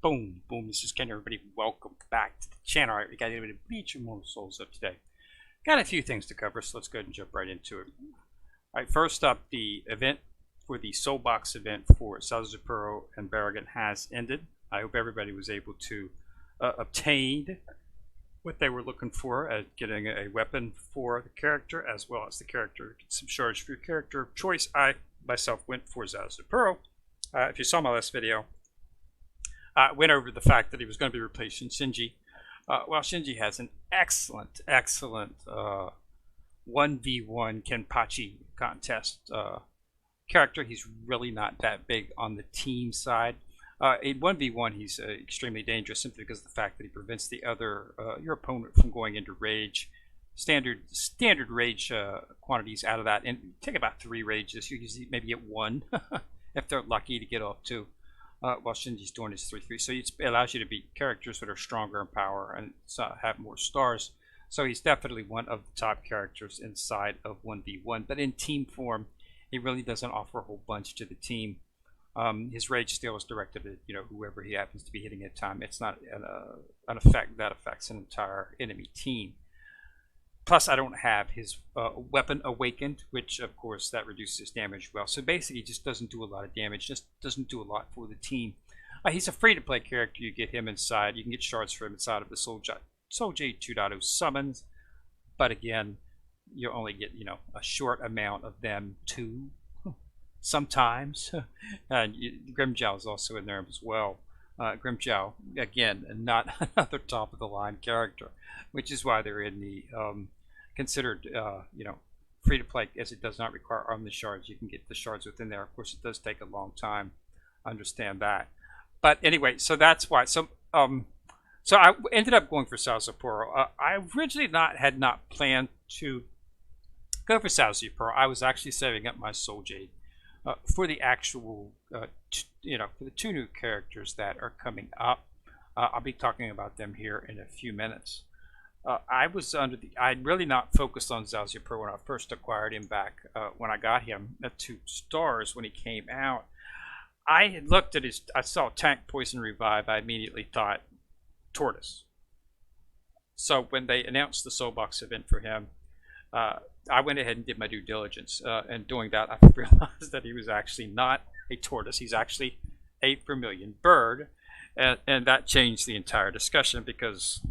Boom, boom. This is Ken. Everybody, welcome back to the channel. All right, we got a little bit of Bleach and Immortal Souls up today. Got a few things to cover, so let's go ahead and jump right into it. All right, first up, the event for the Soul Box event for Sazupuro and Barragan has ended. I hope everybody was able to obtain what they were looking for at getting a weapon for the character, as well as the character some shards for your character of choice. I myself went for Sazupuro. If you saw my last video, went over the fact that he was going to be replacing Shinji. Well, Shinji has an excellent 1v1 Kenpachi contest character. He's really not that big on the team side. In 1v1, he's extremely dangerous simply because of the fact that he prevents the other your opponent from going into rage. Standard rage quantities out of that, and take about 3 rages. You usually maybe get 1 if they're lucky to get off 2. While Shinji's doing his 3-3, so it allows you to beat characters that are stronger in power and have more stars. So he's definitely one of the top characters inside of 1v1. But in team form, he really doesn't offer a whole bunch to the team. His rage steal is directed at whoever he happens to be hitting at the time. It's not an effect that affects an entire enemy team. Plus, I don't have his weapon awakened, which of course that reduces damage well. So basically, he just doesn't do a lot of damage. Just doesn't do a lot for the team. He's a free-to-play character. You get him inside. You can get shards for him inside of the Soul J 2.0 summons. But again, you only get a short amount of them too. Sometimes, and Grimmjow is also in there as well. Grimmjow, again, not another top-of-the-line character, which is why they're in the considered, free-to-play, as it does not require armament shards. You can get the shards within there. Of course, it does take a long time. Understand that. But anyway, so that's why. So I ended up going for Sazupuro. I originally had not planned to go for Sazupuro. I was actually saving up my Soul Jade for the actual, for the 2 new characters that are coming up. I'll be talking about them here in a few minutes. I'd really not focused on Sazupuro when I first acquired him back when I got him at 2 stars when he came out. I had looked at I saw Tank Poison Revive. I immediately thought Tortoise. So when they announced the Soul Box event for him, I went ahead and did my due diligence. And doing that, I realized that he was actually not a tortoise. He's actually a vermilion bird. And that changed the entire discussion because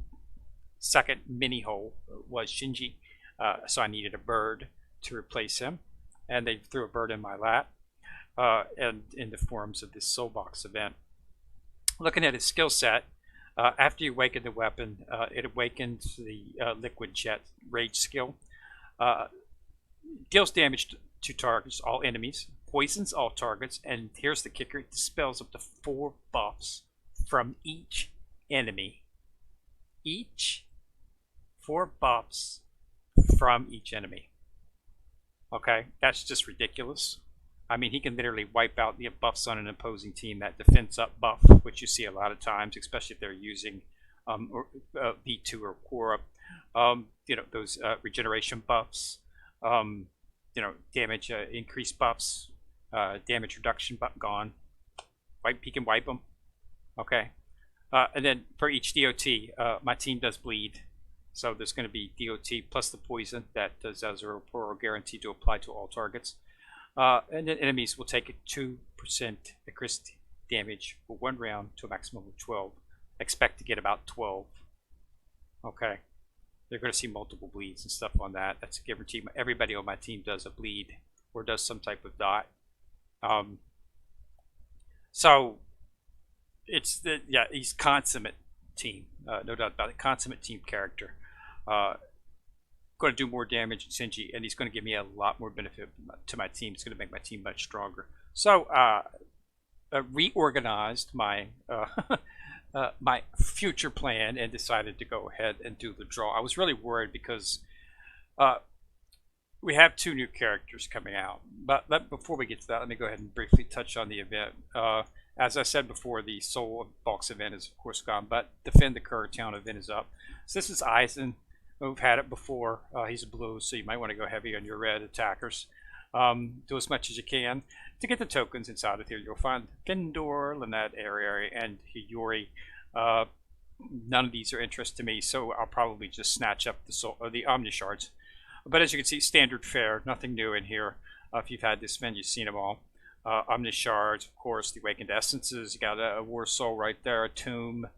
second mini hole was Shinji. So I needed a bird to replace him. And they threw a bird in my lap. And in the forms of this Soul Box event. Looking at his skill set, after you awaken the weapon, it awakens the Liquid Jet Rage skill. Deals damage to targets, all enemies, poisons all targets, and here's the kicker: it dispels up to 4 buffs from each enemy. 4 buffs from each enemy. Okay, that's just ridiculous. I mean, he can literally wipe out the buffs on an opposing team, that defense up buff, which you see a lot of times, especially if they're using V2 or Quora. Those regeneration buffs, damage increase buffs, damage reduction buff gone. He can wipe them. Okay. And then for each DOT, my team does bleed. So there's going to be DOT plus the poison that does Sazupuro guaranteed to apply to all targets. And then enemies will take a 2% increased damage for 1 round to a maximum of 12. Expect to get about 12. Okay. They're going to see multiple bleeds and stuff on that. That's a guarantee. Everybody on my team does a bleed or does some type of dot. So it's he's consummate team, no doubt about it. Consummate team character. Going to do more damage in Shinji, and he's going to give me a lot more benefit to my team. It's going to make my team much stronger. So reorganized my my future plan and decided to go ahead and do the draw. I was really worried because we have 2 new characters coming out. But before we get to that, let me go ahead and briefly touch on the event. As I said before, the Soul Box event is of course gone, but Defend the Current Town event is up. So this is Aizen. We've had it before. He's a blue, so you might want to go heavy on your red attackers. Do as much as you can to get the tokens inside of here. You'll find Findor, Lynette, Area, and Hiyori. Uh, None of these are interest to me, so I'll probably just snatch up the Omni Shards. But as you can see, standard fare, nothing new in here. If you've had this menu, you've seen them all. Omni Shards, of course, the Awakened Essences. You got a War Soul right there, a Tomb.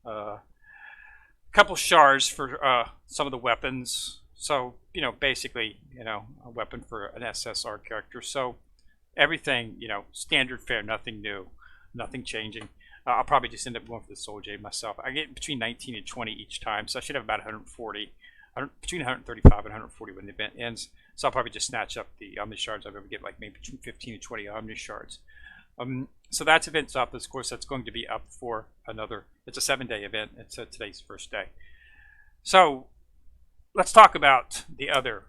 A couple shards for some of the weapons. So, basically, a weapon for an SSR character. So, everything, standard fare, nothing new, nothing changing. I'll probably just end up going for the Soul Jade myself. I get between 19 and 20 each time, so I should have about 140, between 135 and 140 when the event ends. So I'll probably just snatch up the Omni Shards. I'll ever get like maybe between 15 and 20 Omni Shards. So that's event's up. Of course, that's going to be up for another. It's a 7-day event. It's today's first day. So let's talk about the other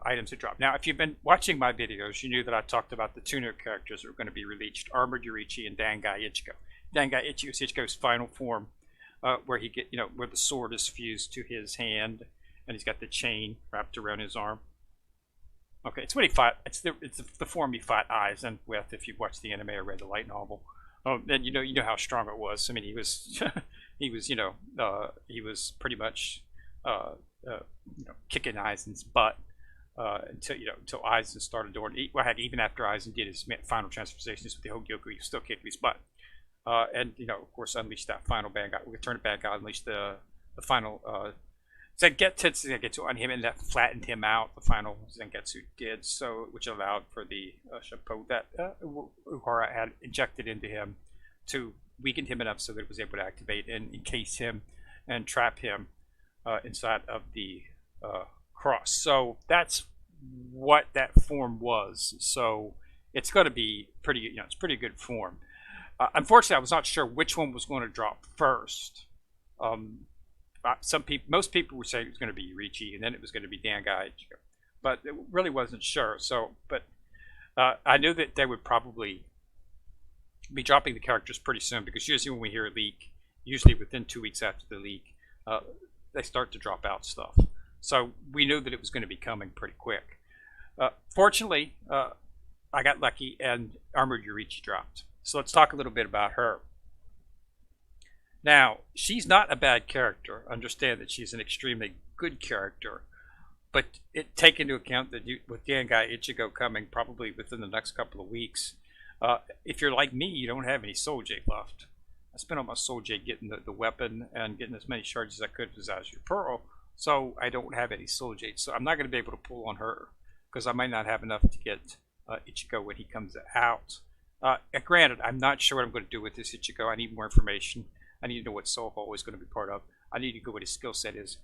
items that drop. Now, if you've been watching my videos, you knew that I talked about the two new characters that are going to be released: Armored Yoruichi and Dangai Ichigo. Dangai Ichigo is Ichigo's final form, where where the sword is fused to his hand, and he's got the chain wrapped around his arm. Okay, it's what he fought. It's the form he fought Aizen with. If you've watched the anime or read the light novel, then you know how strong it was. I mean, he was he was pretty much kicking Aizen's butt until Aizen started doing. Even after Aizen did his final transformations with the Hogyoku, he was still kicking his butt. And of course, unleashed that final Bangai. We turned it back out, unleashed the final Zengetsu on him, and that flattened him out. The final Zengetsu did so, which allowed for the Shapo that Uhara had injected into him to weaken him enough so that it was able to activate and encase him and trap him inside of the cross. So that's what that form was. So it's going to be pretty, it's pretty good form. Unfortunately, I was not sure which one was going to drop first. Most people were saying it was going to be Yoruichi, and then it was going to be Dangai, but it really wasn't sure. So, but I knew that they would probably be dropping the characters pretty soon, because usually when we hear a leak, usually within 2 weeks after the leak, they start to drop out stuff. So we knew that it was going to be coming pretty quick. Fortunately, I got lucky, and Armored Yoruichi dropped. So let's talk a little bit about her. Now, she's not a bad character. Understand that she's an extremely good character. But take into account that with Dangai Ichigo coming probably within the next couple of weeks, if you're like me, you don't have any Soul Jade left. I spent all my Soul Jade getting the weapon and getting as many shards as I could with Azure Pearl. So I don't have any Soul Jade. So I'm not going to be able to pull on her, because I might not have enough to get Ichigo when he comes out. Granted, I'm not sure what I'm going to do with this Ichigo. I need more information. I need to know what Soul Hall is going to be part of. I need to go what his skill set is.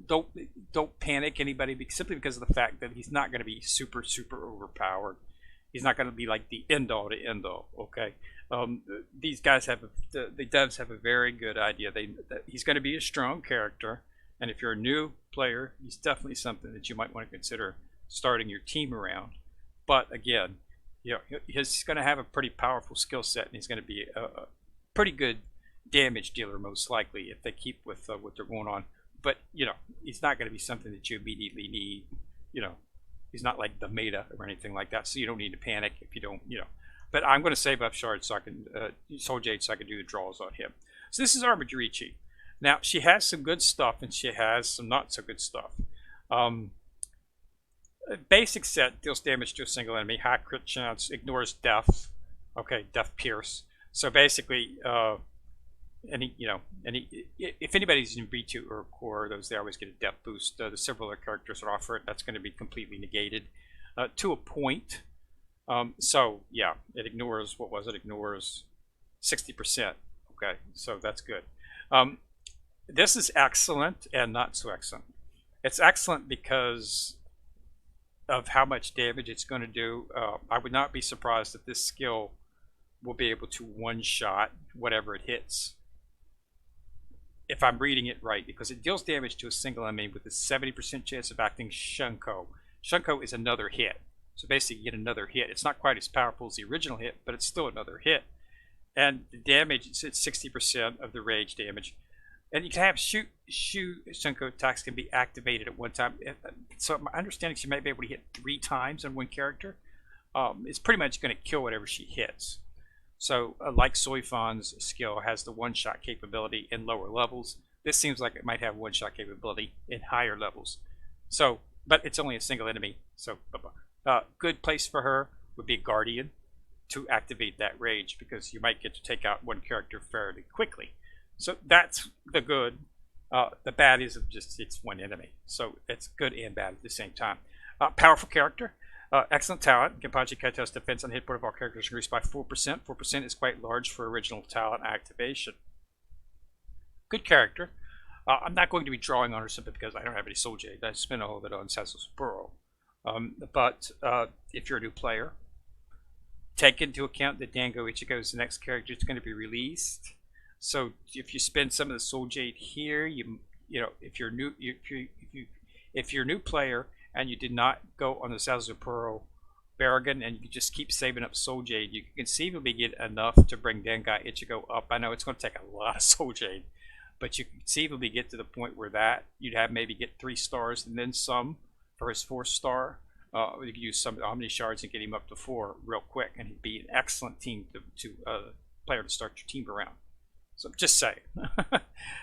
Don't panic anybody, simply because of the fact that he's not going to be super overpowered. He's not going to be like the end all to end all. Okay, these guys the devs have a very good idea. That he's going to be a strong character, and if you're a new player, he's definitely something that you might want to consider starting your team around. But again, he's going to have a pretty powerful skill set, and he's going to be a pretty good damage dealer, most likely, if they keep with what they're going on. But he's not going to be something that you immediately need. He's not like the meta or anything like that, so you don't need to panic if you don't. But I'm going to save up shards so I can Soul Jade, so I can do the draws on him. So this is Armored Yoruichi. Now she has some good stuff, and she has some not so good stuff. Basic set deals damage to a single enemy, high crit chance, ignores death. Okay, death pierce. So basically, if anybody's in V2 or Core, they always get a death boost. The several other characters that offer it, that's going to be completely negated to a point. So yeah, it ignores, what was it? Ignores 60%. Okay, so that's good. This is excellent and not so excellent. It's excellent because of how much damage it's going to do. I would not be surprised if this skill will be able to one-shot whatever it hits, if I'm reading it right, because it deals damage to a single enemy with a 70% chance of acting Shunko. Shunko is another hit. So basically you get another hit. It's not quite as powerful as the original hit, but it's still another hit. And the damage, it's 60% of the rage damage. And you can have Shu Shunko attacks can be activated at one time. So my understanding, she might be able to hit 3 times on one character. It's pretty much going to kill whatever she hits. So, like Soifan's skill has the one-shot capability in lower levels, this seems like it might have one-shot capability in higher levels. So, but it's only a single enemy. So, good place for her would be Guardian to activate that rage, because you might get to take out one character fairly quickly. So that's the good. The bad is just it's one enemy. So it's good and bad at the same time. Powerful character. Excellent talent. Kenpachi Kaito's defense on hit point of all characters increased by 4%. 4% is quite large for original talent activation. Good character. I'm not going to be drawing on her simply because I don't have any Soul Jade. I spent all of it on Sasosupuro. But if you're a new player, take into account that Dango Ichigo's the next character that's going to be released. So if you spend some of the Soul Jade here, you know if you're new if you're a new player and you did not go on the Sasosupuro Barragan and you just keep saving up Soul Jade, you can conceivably get enough to bring Dengai Ichigo up. I know it's going to take a lot of Soul Jade, but you can conceivably get to the point where that you'd have maybe get 3 stars and then some for his 4th star. You could use some Omni Shards and get him up to 4 real quick, and he'd be an excellent team player to start your team around. So just say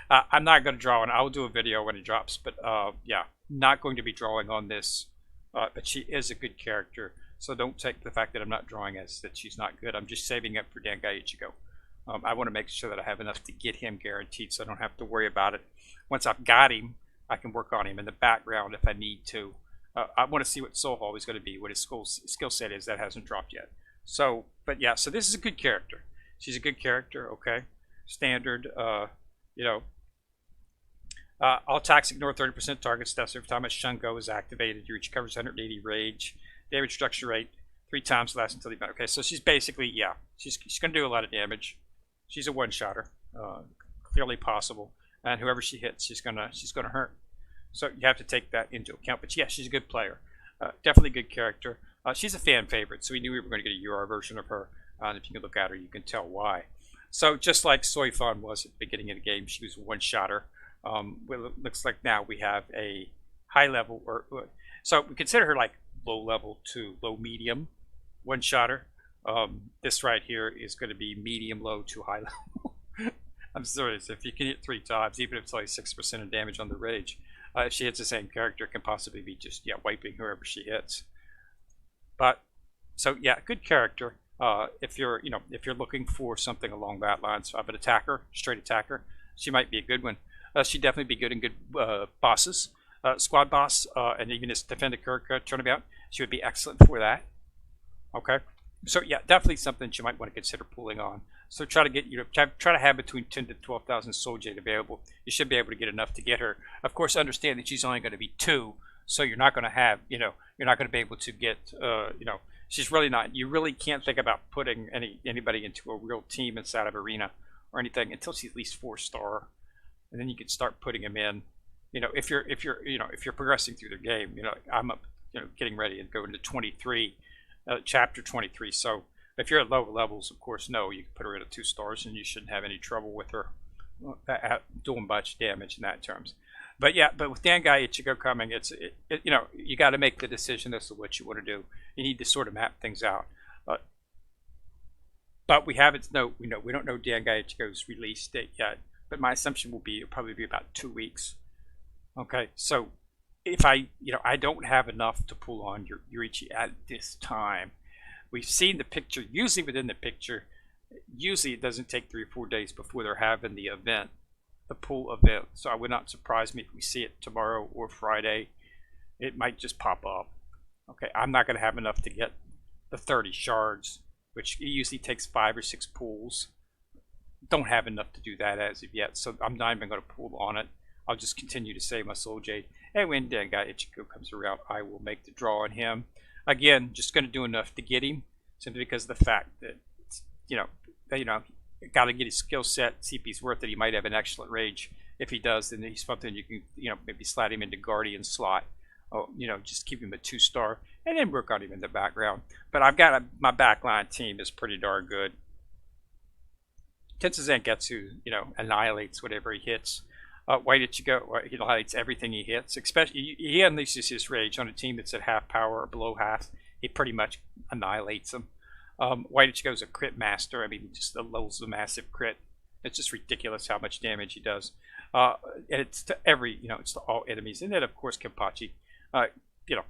I'm not going to draw on. I'll do a video when it drops, but yeah, not going to be drawing on this. But she is a good character, so don't take the fact that I'm not drawing as that she's not good. I'm just saving up for Dangai Ichigo. I want to make sure that I have enough to get him guaranteed, so I don't have to worry about it. Once I've got him, I can work on him in the background if I need to. I want to see what Soul Hall is going to be, what his skill set is. That hasn't dropped yet. So, but yeah, so this is a good character. She's a good character, okay? Standard, you know. All attacks ignore 30% target stats every time a Shungo is activated. Yoruichi covers 180 rage. Damage reduction rate 3 times less until the event. Okay, so she's basically, yeah, she's going to do a lot of damage. She's a one-shotter, clearly possible. And whoever she hits, she's gonna hurt. So you have to take that into account. But yeah, she's a good player. Definitely a good character. She's a fan favorite, so we knew we were going to get a UR version of her. And if you can look at her, you can tell why. So just like Soifan was at the beginning of the game, she was a one-shotter. Well, it looks like now we have a high level, so we consider her like low level to low medium one-shotter. This right here is going to be medium low to high level. I'm serious. If you can hit 3 times, even if it's like 6% of damage on the rage, if she hits the same character, it can possibly be just wiping whoever she hits. But so yeah, good character. If you're looking for something along that lines of an attacker, straight attacker, she might be a good one. She'd definitely be good in good bosses, squad boss, and even as defender Karakura turnabout, she would be excellent for that. Okay, so yeah, definitely something you might want to consider pulling on. So try to get try to have between 10 to 12,000 Soul Jade available. You should be able to get enough to get her. Of course, understand that she's only going to be 2, so you're not going to have you're not going to be able to get she's really not. You really can't think about putting anybody into a real team inside of Arena or anything until she's at least 4-star, and then you can start putting them in. If you're progressing through the game, I'm up, getting ready and going to 23, chapter 23. So if you're at lower levels, of course, no, you can put her at 2 stars, and you shouldn't have any trouble with her doing much damage in that terms. But yeah, but with Dangai Ichigo coming, you got to make the decision as to what you want to do. You need to sort of map things out. But we don't know Dangai Ichigo's release date yet. But my assumption will be it'll probably be about 2 weeks. Okay, so if I don't have enough to pull on Yoruichi at this time. We've seen the picture. Usually within the picture, it doesn't take 3 or 4 days before they're having the event, the pool event. So I would not surprise me if we see it tomorrow or Friday. It might just pop up. Okay, I'm not going to have enough to get the 30 shards, which usually takes 5 or 6 pulls. Don't have enough to do that as of yet, so I'm not even going to pull on it. I'll just continue to save my Soul Jade. And when Dangai Ichigo comes around, I will make the draw on him. Again, just going to do enough to get him, simply because of the fact that got to get his skill set, see if he's worth it. He might have an excellent rage. If he does, then he's something you can maybe slide him into Guardian slot. Just keep him a 2-star and then work on him in the background. But I've got my backline team is pretty darn good. Tensei Zangetsu, annihilates whatever he hits. White Ichigo, he highlights everything he hits. Especially, he unleashes his rage on a team that's at half power or below half. He pretty much annihilates them. White Ichigo's a crit master. I mean, he just loads a massive crit. It's just ridiculous how much damage he does. And it's to every, it's to all enemies. And then, of course, Kenpachi, you know,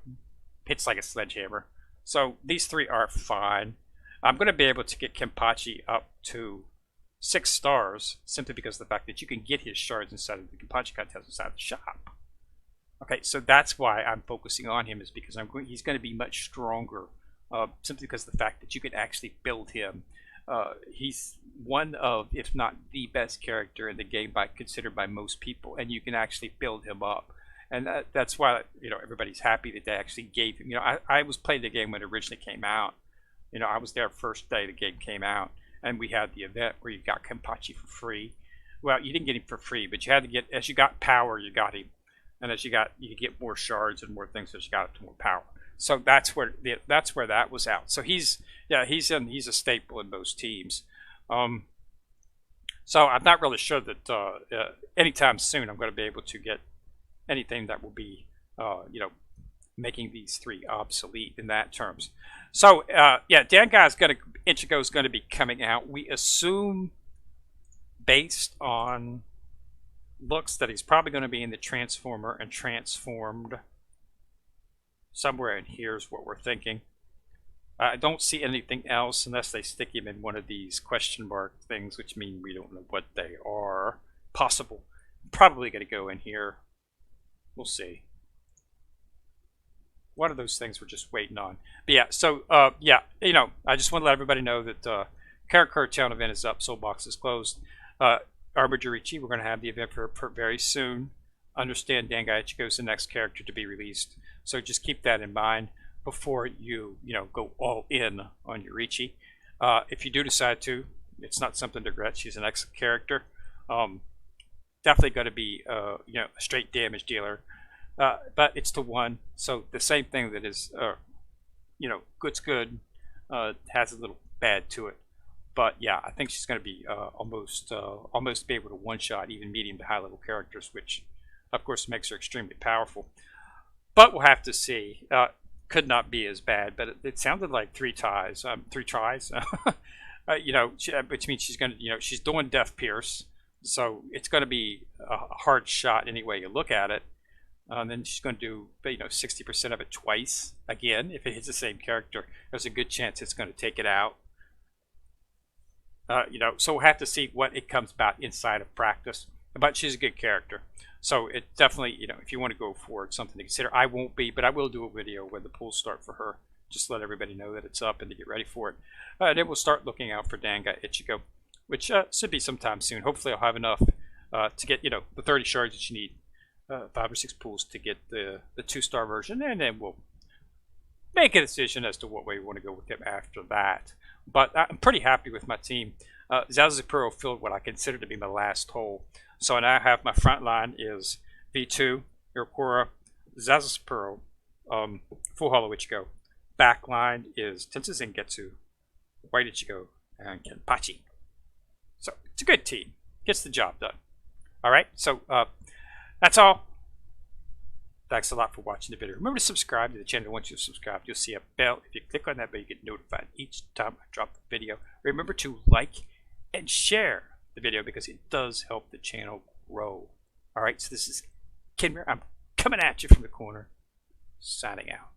hits like a sledgehammer. So these three are fine. I'm going to be able to get Kenpachi up to 6 stars simply because of the fact that you can get his shards inside of the Kenpachi contest inside of the shop. Okay, so that's why I'm focusing on him, is because he's going to be much stronger simply because of the fact that you can actually build him. He's one of, if not the best character in the game considered by most people, and you can actually build him up. And that's why everybody's happy that they actually gave him. I was playing the game when it originally came out. I was there first day the game came out, and we had the event where you got Kenpachi for free. Well, you didn't get him for free, but you had to get, as you got power, you got him, and as you could get more shards and more things as you got up to more power. So that's where that was out. So he's a staple in most teams. So I'm not really sure that anytime soon I'm going to be able to get anything that will be making these three obsolete in that terms. So Ichigo is going to be coming out. We assume, based on looks, that he's probably going to be in the Transformer and Transformed. Somewhere in here is what we're thinking. I don't see anything else unless they stick him in one of these question mark things, which mean we don't know what they are. Possible. Probably going to go in here. We'll see. One of those things we're just waiting on. But yeah, so I just want to let everybody know that Karakura Town event is up, Soul Box is closed. Yoruichi, we're going to have the event for very soon. Understand Dangai Ichigo is the next character to be released, so just keep that in mind before you go all in on Yoruichi. If you do decide to, it's not something to regret. She's an excellent character. Definitely going to be a straight damage dealer, but it's to 1, so the same thing that is good's good has a little bad to it. But yeah, I think she's going to be almost be able to one-shot even medium to high level characters, which of course makes her extremely powerful. But we'll have to see. Could not be as bad, but it sounded like 3 tries, which means she's going to, she's doing Death Pierce, so it's going to be a hard shot any way you look at it. And then she's going to do 60% of it twice. Again, if it hits the same character, there's a good chance it's going to take it out. So we'll have to see what it comes about inside of practice. But she's a good character. So it definitely, if you want to go for it, something to consider. I won't be, but I will do a video when the pools start for her. Just let everybody know that it's up and to get ready for it. And then we'll start looking out for Dangai Ichigo, which should be sometime soon. Hopefully I'll have enough to get, the 30 shards that you need. 5 or 6 pools to get the 2-star version. And then we'll make a decision as to what way we want to go with him after that. But I'm pretty happy with my team. Zazapuro filled what I consider to be my last hole. So now I have my front line is V2, Karakura, Zazapuro, Full Hollow Ichigo. Back line is Tensei Zangetsu, White Ichigo, and Kenpachi. So it's a good team. Gets the job done. Alright, so that's all. Thanks a lot for watching the video. Remember to subscribe to the channel. Once you've subscribed, you'll see a bell. If you click on that bell, you get notified each time I drop a video. Remember to like and share the video because it does help the channel grow. Alright, so this is Kenmir. I'm coming at you from the corner, signing out.